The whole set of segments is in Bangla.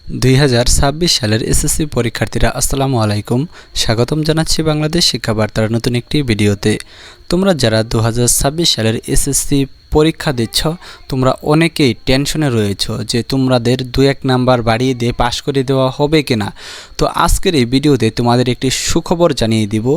2026 সালের এসএসসি পরীক্ষার্থীরা আসসালামু আলাইকুম। স্বাগতম জানাচ্ছি বাংলাদেশ শিক্ষা বার্তার নতুন একটি ভিডিওতে। তোমরা যারা 2026 সালের এসএসসি পরীক্ষা দিচ্ছ, তোমরা অনেকেই টেনশনে রয়েছো যে তোমাদের 2-1 নাম্বার বাড়িয়ে দিয়ে পাশ করে দেওয়া হবে কিনা। তো আজকের এই ভিডিওতে তোমাদের একটি সুখবর জানিয়ে দিব।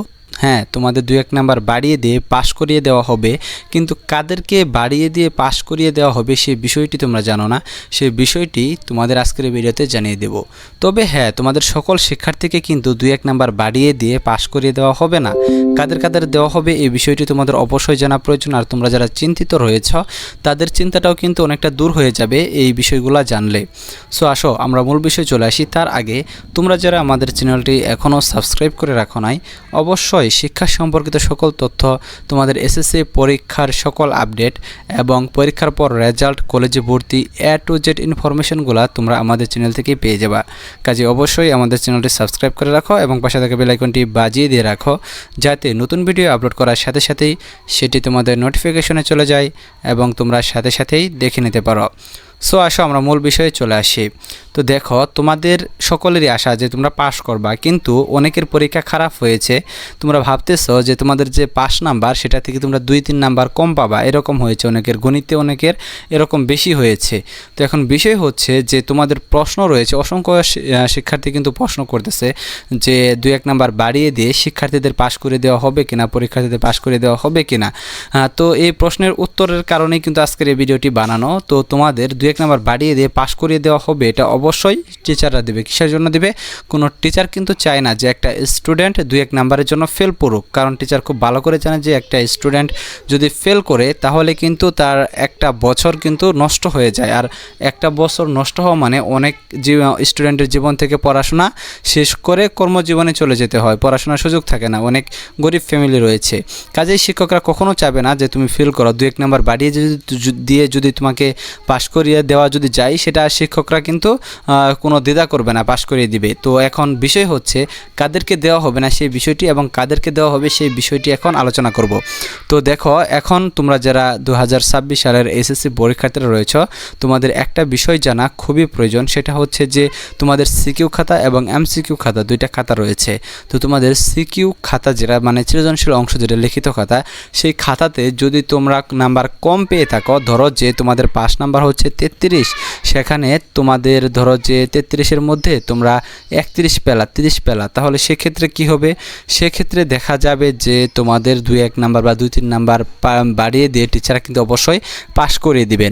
হ্যাঁ, তোমাদের 2-1 নাম্বার বাড়িয়ে দিয়ে পাশ করিয়ে দেওয়া হবে, কিন্তু কাদেরকে বাড়িয়ে দিয়ে পাশ করিয়ে দেওয়া হবে সেই বিষয়টি তোমরা জানো না। সেই বিষয়টি তোমাদের আজকের ভিডিওতে জানিয়ে দেব। তবে হ্যাঁ, তোমাদের সকল শিক্ষার্থীকে কিন্তু 2-1 নাম্বার বাড়িয়ে দিয়ে পাশ করিয়ে দেওয়া হবে না। কাদের কাদের দেওয়া হবে এই বিষয়টি তোমাদের অবশ্যই জানা প্রয়োজন। আর তোমরা যারা চিন্তিত রয়েছ তাদের চিন্তাটাও কিন্তু অনেকটা দূর হয়ে যাবে এই বিষয়গুলো জানলে। সো আসো আমরা মূল বিষয়ে চলে আসি। তার আগে তোমরা যারা আমাদের চ্যানেলটি এখনও সাবস্ক্রাইব করে রাখো নাই, অবশ্যই শিক্ষা সম্পর্কিত সকল তথ্য, তোমাদের এসএসসি পরীক্ষার সকল আপডেট এবং পরীক্ষার পর রেজাল্ট, কলেজে ভর্তি A to Z ইনফরমেশনগুলো তোমরা আমাদের চ্যানেল থেকেই পেয়ে যাবা। কাজে অবশ্যই আমাদের চ্যানেলটি সাবস্ক্রাইব করে রাখো এবং পাশে থাকা বেল আইকনটি বাজিয়ে দিয়ে রাখো, যাতে নতুন ভিডিও আপলোড করার সাথে সাথেই সেটি তোমাদের নোটিফিকেশনে চলে যায় এবং তোমরা সাথে সাথেই দেখে নিতে পারো। সো আসো আমরা মূল বিষয়ে চলে আসি। তো দেখো, তোমাদের সকলেরই আশা যে তোমরা পাশ করবা, কিন্তু অনেকের পরীক্ষা খারাপ হয়েছে। তোমরা ভাবতেছো যে তোমাদের যে পাস নাম্বার সেটা থেকে তোমরা 2-3 নাম্বার কম পাবা, এরকম হয়েছে অনেকের। গণিতে অনেকের এরকম বেশি হয়েছে। তো এখন বিষয় হচ্ছে যে তোমাদের প্রশ্ন রয়েছে, অসংখ্য শিক্ষার্থী কিন্তু প্রশ্ন করতেছে যে 2-1 নাম্বার বাড়িয়ে দিয়ে শিক্ষার্থীদের পাশ করে দেওয়া হবে কিনা, পরীক্ষার্থীদের পাশ করে দেওয়া হবে কিনা। তো এই প্রশ্নের উত্তরের কারণেই কিন্তু আজকের এই ভিডিওটি বানানো। তো তোমাদের 2-1 নাম্বার বাড়িয়ে দিয়ে পাশ করিয়ে দেওয়া হবে, এটা অবশ্যই টিচাররা দেবে। কিসের জন্য দেবে? কোনো টিচার কিন্তু চায় না যে একটা স্টুডেন্ট 2-1 নাম্বারের জন্য ফেল পড়ুক, কারণ টিচার খুব ভালো করে জানে যে একটা স্টুডেন্ট যদি ফেল করে তাহলে কিন্তু তার একটা বছর কিন্তু নষ্ট হয়ে যায়। আর একটা বছর নষ্ট হওয়া মানে অনেক স্টুডেন্টের জীবন থেকে পড়াশোনা শেষ করে কর্মজীবনে চলে যেতে হয়, পড়াশোনার সুযোগ থাকে না, অনেক গরিব ফ্যামিলি রয়েছে। কাজেই শিক্ষকরা কখনো চাবে না যে তুমি ফেল করো। 2-1 নাম্বার বাড়িয়ে দিয়ে যদি তোমাকে পাশ করিয়ে দেওয়া যদি যায়, সেটা শিক্ষকরা কিন্তু কোনো দ্বিধা করবে না, পাশ করিয়ে দিবে। তো এখন বিষয় হচ্ছে কাদেরকে দেওয়া হবে না সেই বিষয়টি এবং কাদেরকে দেওয়া হবে সেই বিষয়টি এখন আলোচনা করব। তো দেখো, এখন তোমরা যারা 2026 সালের এসএসসি পরীক্ষার্থীরা রয়েছ, তোমাদের একটা বিষয় জানা খুবই প্রয়োজন। সেটা হচ্ছে যে তোমাদের সিকিউ খাতা এবং এমসিকিউ খাতা, দুইটা খাতা রয়েছে। তো তোমাদের সিকিউ খাতা যেটা মানে সৃজনশীল অংশ, যেটা লিখিত খাতা, সেই খাতাতে যদি তোমরা নাম্বার কম পেয়ে থাকো, ধরো যে তোমাদের পাস নাম্বার হচ্ছে 33, সেখানে তোমাদের ধরো যে 33-এর মধ্যে তোমরা 31 পেলা, 30 পেলা, তাহলে সেক্ষেত্রে কি হবে? সেক্ষেত্রে দেখা যাবে যে তোমাদের 2-1 নাম্বার বা 2-3 নাম্বার বাড়িয়ে দিয়ে টিচাররা কিন্তু অবশ্যই পাশ করিয়ে দিবেন।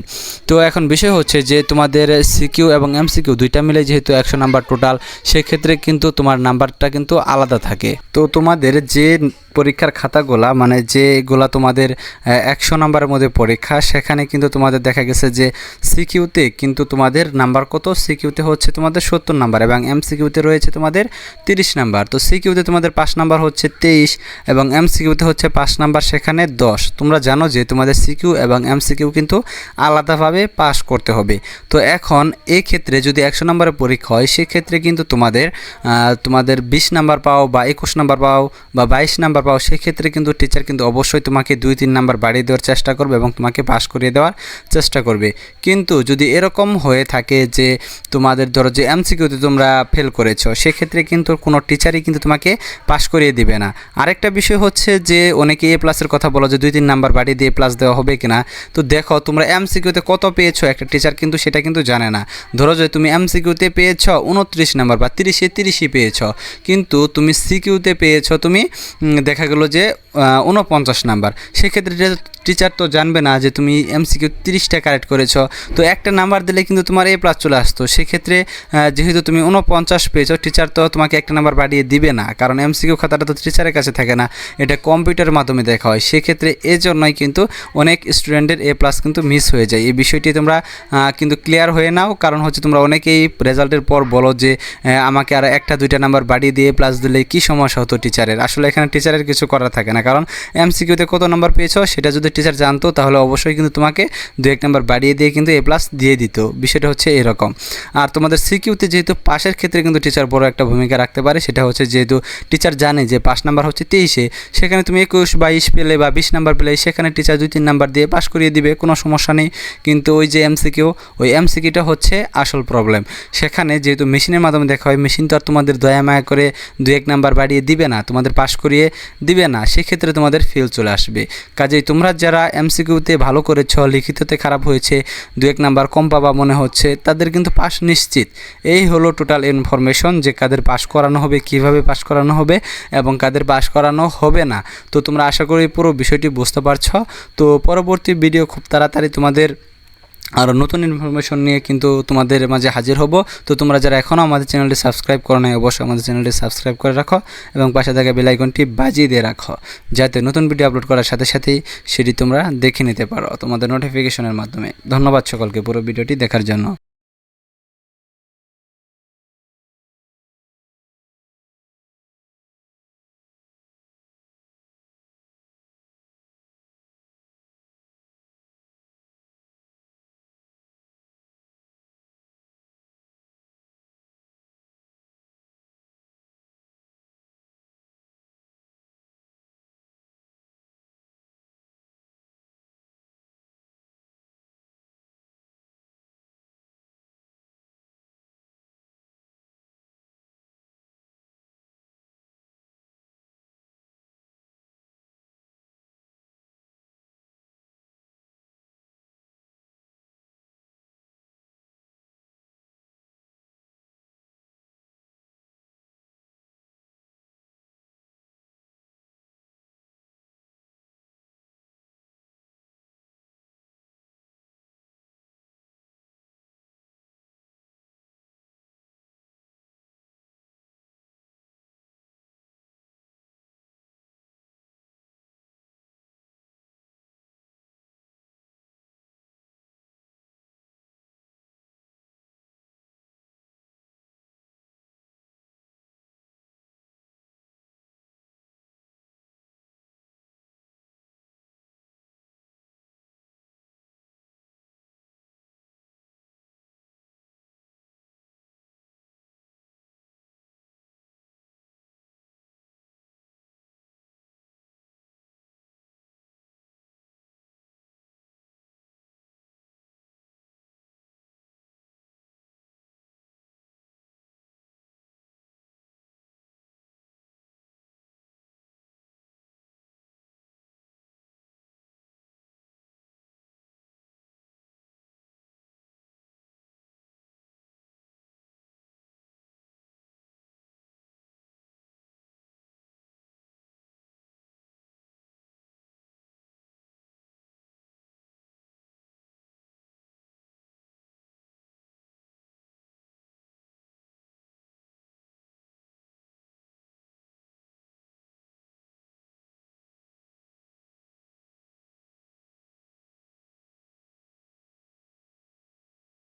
তো এখন বিষয় হচ্ছে যে তোমাদের সিকিউ এবং এমসিকিউ দুইটা মিলে যেহেতু 100 নাম্বার টোটাল, সেক্ষেত্রে কিন্তু তোমার নাম্বারটা কিন্তু আলাদা থাকে। তো তোমাদের যে পরীক্ষার খাতাগুলা মানে যেগুলা তোমাদের 100 নাম্বারের মধ্যে পরীক্ষা, সেখানে কিন্তু তোমাদের দেখা গেছে যে সিকিউতে কিন্তু তোমাদের নাম্বার কত? সিকিউতে হচ্ছে তোমাদের 70 নাম্বার এবং এমসিকিউতে রয়েছে তোমাদের 30 নাম্বার। তো সিকিউতে তোমাদের পাস নাম্বার হচ্ছে 23 এবং এমসিকিউতে হচ্ছে পাস নাম্বার সেখানে 10। তোমরা জানো যে তোমাদের সিকিউ এবং এমসিকিউ কিন্তু আলাদাভাবে পাস করতে হবে। তো এখন এই ক্ষেত্রে যদি 100 নাম্বারের পরীক্ষা হয়, সেক্ষেত্রে কিন্তু তোমাদের 20 নাম্বার পাও বা 21 নাম্বার পাও বা 22 নাম্বার পাও, সেক্ষেত্রে কিন্তু টিচার কিন্তু অবশ্যই তোমাকে 2-3 নাম্বার বাড়িয়ে দেওয়ার চেষ্টা করবে এবং তোমাকে পাস করিয়ে দেওয়ার চেষ্টা করবে। কিন্তু যদি এরকম হয়ে থাকে যে তোমাদের ধরো যে এমসিকিউতে তোমরা ফেল করেছো, সেক্ষেত্রে কিন্তু কোনো টিচারই কিন্তু তোমাকে পাস করিয়ে দিবে না। আরেকটা বিষয় হচ্ছে যে অনেকে A+-এর কথা বলো যে 2-3 নাম্বার বাড়িয়ে দিয়ে প্লাস দেওয়া হবে কিনা। তো দেখো, তোমরা এমসিকিউতে কত পেয়েছো একটা টিচার কিন্তু সেটা কিন্তু জানে না। ধরো যে তুমি এমসিকিউতে পেয়েছো 29 নাম্বার বা 30-এ 30ই পেয়েছো, কিন্তু তুমি সিকিউতে পেয়েছো তুমি দেখা গেল যে 49 নাম্বার। সেক্ষেত্রে টিচার তো জানবে না যে তুমি এমসিকিউ 30টা কারেক্ট করেছো, তো একটা নাম্বার দিলে কিন্তু তোমার A+ চলে আসতো। সেক্ষেত্রে যেহেতু তুমি 49 পেয়েছো, টিচার তো তোমাকে একটা নাম্বার বাড়িয়ে দিবে না, কারণ এমসিকিউ খাতাটা তো টিচারের কাছে থাকে না, এটা কম্পিউটারের মাধ্যমে দেখা হয়। সেক্ষেত্রে এজন্যই কিন্তু অনেক স্টুডেন্টের A+ কিন্তু মিস হয়ে যায়। এই বিষয়টি তোমরা কিন্তু ক্লিয়ার হয়ে নাও, কারণ হচ্ছে তোমরা অনেকেই রেজাল্টের পর বলো যে আমাকে আর 1-2টা নাম্বার বাড়িয়ে দিয়ে A+ দিলে কী সমস্যা হতো টিচারের। আসলে এখানে টিচারের কিছু করার থাকে না, কারণ এমসিকিউতে কত নাম্বার পেয়েছো সেটা যদি টিচার জানতো তাহলে অবশ্যই কিন্তু তোমাকে 2-1 নাম্বার বাড়িয়ে দিয়ে কিন্তু এ প্লাস দিয়ে দিত। বিষয়টা হচ্ছে এরকম। আর তোমাদের সিকিউতে যেহেতু পাশের ক্ষেত্রে কিন্তু টিচার বড় একটা ভূমিকা রাখতে পারে, সেটা হচ্ছে যেহেতু টিচার জানে যে পাস নাম্বার হচ্ছে 23-এ, সেখানে তুমি 21-22 পেলে বা 20 নাম্বার পেলে সেখানে টিচার 2-3 নাম্বার দিয়ে পাস করিয়ে দিবে, কোনো সমস্যা নেই। কিন্তু ওই যে এমসিকিউ, ওই এমসিকিউটা হচ্ছে আসল প্রবলেম। সেখানে যেহেতু মেশিনের মাধ্যমে দেখা হয়, মেশিন তো আর তোমাদের দয়া মায়া করে 2-1 নাম্বার বাড়িয়ে দিবে না, তোমাদের পাস করিয়ে দিবে না, সেক্ষেত্রে তোমাদের ফেল চলে আসবে। কাজেই তোমরা যারা এমসিকিউতে ভালো করেছ, লিখিততে খারাপ হয়েছে, 2-1 নাম্বার কম পাবা মনে হচ্ছে, তাদের কিন্তু পাস নিশ্চিত। এই হলো টোটাল ইনফরমেশন যে কাদের পাস করানো হবে, কিভাবে পাস করানো হবে এবং কাদের পাস করানো হবে না। তো তোমরা আশা করি পুরো বিষয়টি বুঝতে পারছ। তো পরবর্তী ভিডিও খুব তাড়াতাড়ি তোমাদের আরও নতুন ইনফরমেশন নিয়ে কিন্তু তোমাদের মাঝে হাজির হব। তো তোমরা যারা এখনও আমাদের চ্যানেলটি সাবস্ক্রাইব করো নাই, অবশ্যই আমাদের চ্যানেলটি সাবস্ক্রাইব করে রাখো এবং পাশে থাকা বেল আইকনটি বাজিয়ে দিয়ে রাখো, যাতে নতুন ভিডিও আপলোড করার সাথে সাথেই সেটি তোমরা দেখে নিতে পারো তোমাদের নোটিফিকেশনের মাধ্যমে। ধন্যবাদ সকলকে পুরো ভিডিওটি দেখার জন্য।